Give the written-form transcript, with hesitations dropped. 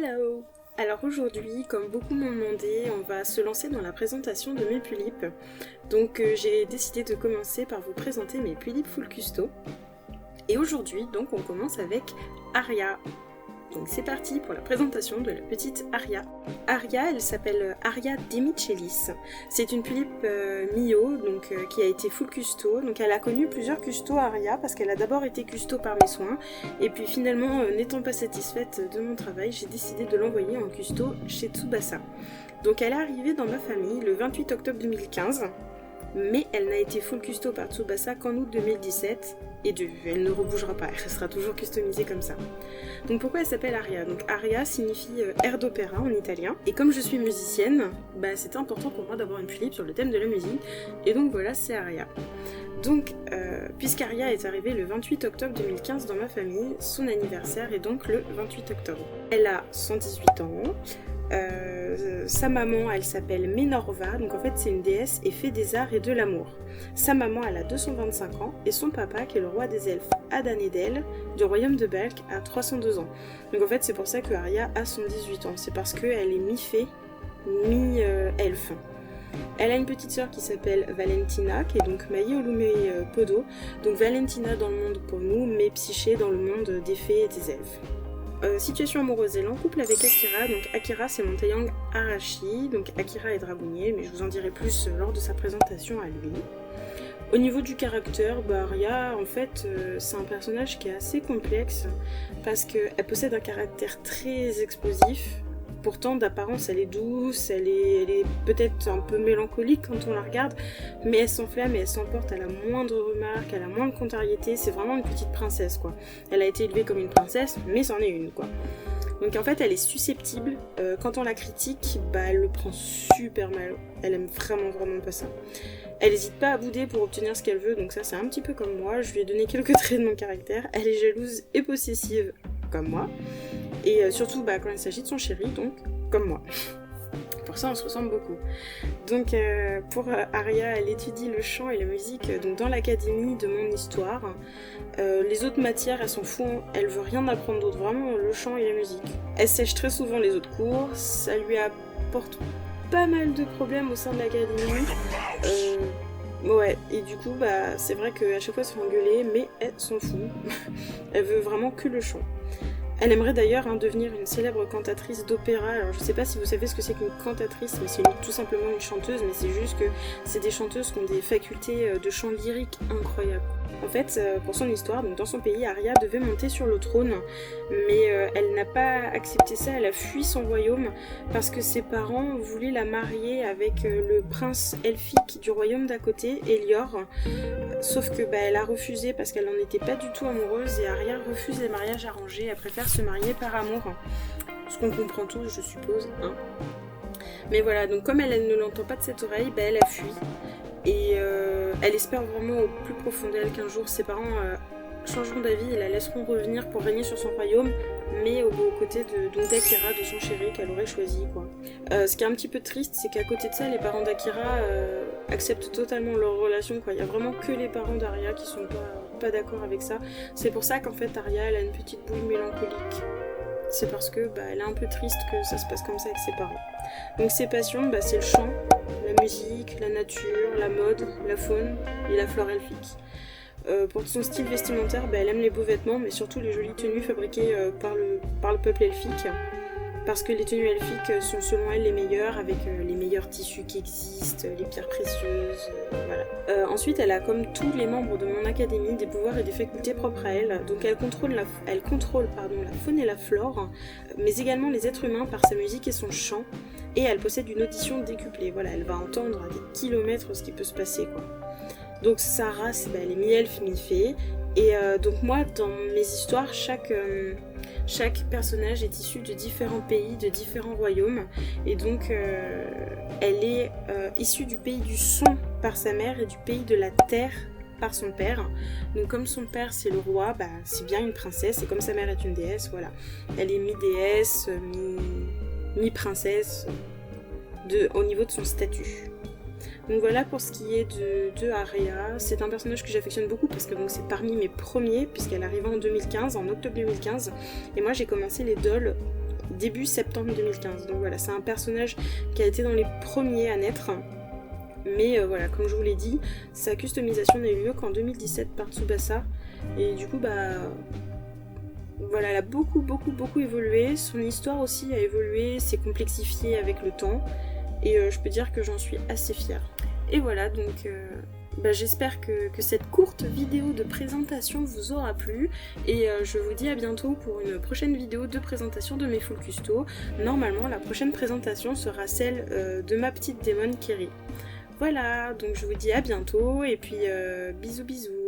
Hello! Alors aujourd'hui, comme beaucoup m'ont demandé, on va se lancer dans la présentation de mes pulipes. Donc j'ai décidé de commencer par vous présenter mes pulipes full custo. Et aujourd'hui, donc on commence avec Aria. Donc c'est parti pour la présentation de la petite Aria. Aria, elle s'appelle Aria Demichelis. C'est une tulipe Mio, donc qui a été full custo. Donc elle a connu plusieurs custos Aria parce qu'elle a d'abord été custo par mes soins. Et puis finalement, n'étant pas satisfaite de mon travail, j'ai décidé de l'envoyer en custo chez Tsubasa. Donc elle est arrivée dans ma famille le 28 octobre 2015. Mais elle n'a été full custo par Tsubasa qu'en août 2017 et elle ne rebougera pas, elle restera toujours customisée comme ça. Donc pourquoi elle s'appelle Aria? Donc Aria signifie air d'opéra en italien, et comme je suis musicienne, c'était important pour moi d'avoir une tulipe sur le thème de la musique, et donc voilà, c'est Aria. Donc puisqu'Aria est arrivée le 28 octobre 2015 dans ma famille, son anniversaire est donc le 28 octobre. Elle a 118 ans. Sa maman, elle s'appelle Menorva, donc en fait c'est une déesse et fée des arts et de l'amour. Sa maman, elle a 225 ans et son papa, qui est le roi des elfes Adanedel du royaume de Belk, a 302 ans. Donc en fait c'est pour ça que Aria a 118 ans, c'est parce qu'elle est mi-fée, mi-elfe. Elle a une petite sœur qui s'appelle Valentina, qui est donc Maïolume Podo, donc Valentina dans le monde pour nous, mais Psyché dans le monde des fées et des elfes. Situation amoureuse, elle est en couple avec Akira, donc Akira c'est mon Taeyang Arashi, donc Akira est dragonnier, mais je vous en dirai plus lors de sa présentation à lui. Au niveau du caractère, Aria en fait c'est un personnage qui est assez complexe parce qu'elle possède un caractère très explosif. Pourtant d'apparence elle est douce, elle est peut-être un peu mélancolique quand on la regarde, mais elle s'enflamme et elle s'emporte à la moindre remarque, à la moindre contrariété, c'est vraiment une petite princesse quoi. Elle a été élevée comme une princesse, mais c'en est une quoi. Donc en fait elle est susceptible, quand on la critique, elle le prend super mal, elle aime vraiment pas ça. Elle n'hésite pas à bouder pour obtenir ce qu'elle veut, donc ça c'est un petit peu comme moi, je lui ai donné quelques traits de mon caractère, elle est jalouse et possessive comme moi. Et surtout quand il s'agit de son chéri, donc comme moi. Pour ça on se ressemble beaucoup. Donc pour Aria, elle étudie le chant et la musique donc dans l'académie de mon histoire. Les autres matières, elle s'en fout, elle veut rien apprendre d'autre, vraiment le chant et la musique. Elle sèche très souvent les autres cours, ça lui apporte pas mal de problèmes au sein de l'académie. Ouais, et du coup c'est vrai qu'à chaque fois elle se fait engueuler, mais elle s'en fout. Elle veut vraiment que le chant. Elle aimerait d'ailleurs devenir une célèbre cantatrice d'opéra. Alors je sais pas si vous savez ce que c'est qu'une cantatrice, mais c'est tout simplement une chanteuse, mais c'est juste que c'est des chanteuses qui ont des facultés de chant lyrique incroyables. En fait, pour son histoire, donc dans son pays, Aria devait monter sur le trône, mais elle n'a pas accepté ça, elle a fui son royaume parce que ses parents voulaient la marier avec le prince elfique du royaume d'à côté, Elior. Sauf que elle a refusé parce qu'elle n'en était pas du tout amoureuse et Aria refuse les mariages arrangés, elle préfère se marier par amour. Ce qu'on comprend tous, je suppose. Mais voilà, donc comme elle ne l'entend pas de cette oreille, elle a fui. Et elle espère vraiment au plus profond d'elle qu'un jour ses parents changeront d'avis et la laisseront revenir pour régner sur son royaume, mais aux côtés d'Akira, de son chéri qu'elle aurait choisi quoi. Ce qui est un petit peu triste, c'est qu'à côté de ça, les parents d'Akira acceptent totalement leur relation quoi. Il y a vraiment que les parents d'Aria qui sont pas d'accord avec ça. C'est pour ça qu'en fait Aria elle a une petite boule mélancolique. C'est parce que elle est un peu triste que ça se passe comme ça avec ses parents. Donc ses passions, c'est le chant, la musique, la nature, la mode, la faune et la flore elfique. Pour son style vestimentaire, elle aime les beaux vêtements, mais surtout les jolies tenues fabriquées par le peuple elfique. Parce que les tenues elfiques sont selon elle les meilleures, avec les meilleurs tissus qui existent, les pierres précieuses, voilà. Ensuite, elle a comme tous les membres de mon académie des pouvoirs et des facultés propres à elle. Donc elle contrôle la faune et la flore, mais également les êtres humains par sa musique et son chant. Et elle possède une audition décuplée, voilà, elle va entendre à des kilomètres ce qui peut se passer quoi. Donc sa race, elle est mi-elfe, mi-fée. Et donc moi, dans mes histoires, chaque personnage est issu de différents pays, de différents royaumes. Et donc elle est issue du pays du son par sa mère et du pays de la terre par son père. Donc comme son père c'est le roi, c'est bien une princesse. Et comme sa mère est une déesse, voilà. Elle est mi-déesse, mi-princesse au niveau de son statut. Donc voilà pour ce qui est de Aria. C'est un personnage que j'affectionne beaucoup parce que c'est parmi mes premiers, puisqu'elle arrive en 2015, en octobre 2015. Et moi j'ai commencé les dolls début septembre 2015. Donc voilà, c'est un personnage qui a été dans les premiers à naître. Mais voilà, comme je vous l'ai dit, sa customisation n'a eu lieu qu'en 2017 par Tsubasa. Et du coup, voilà, elle a beaucoup évolué. Son histoire aussi a évolué, s'est complexifiée avec le temps. Et je peux dire que j'en suis assez fière. Et voilà, donc j'espère que cette courte vidéo de présentation vous aura plu. Et je vous dis à bientôt pour une prochaine vidéo de présentation de mes full custo. Normalement, la prochaine présentation sera celle de ma petite démon Kiri. Voilà, donc je vous dis à bientôt et puis bisous bisous.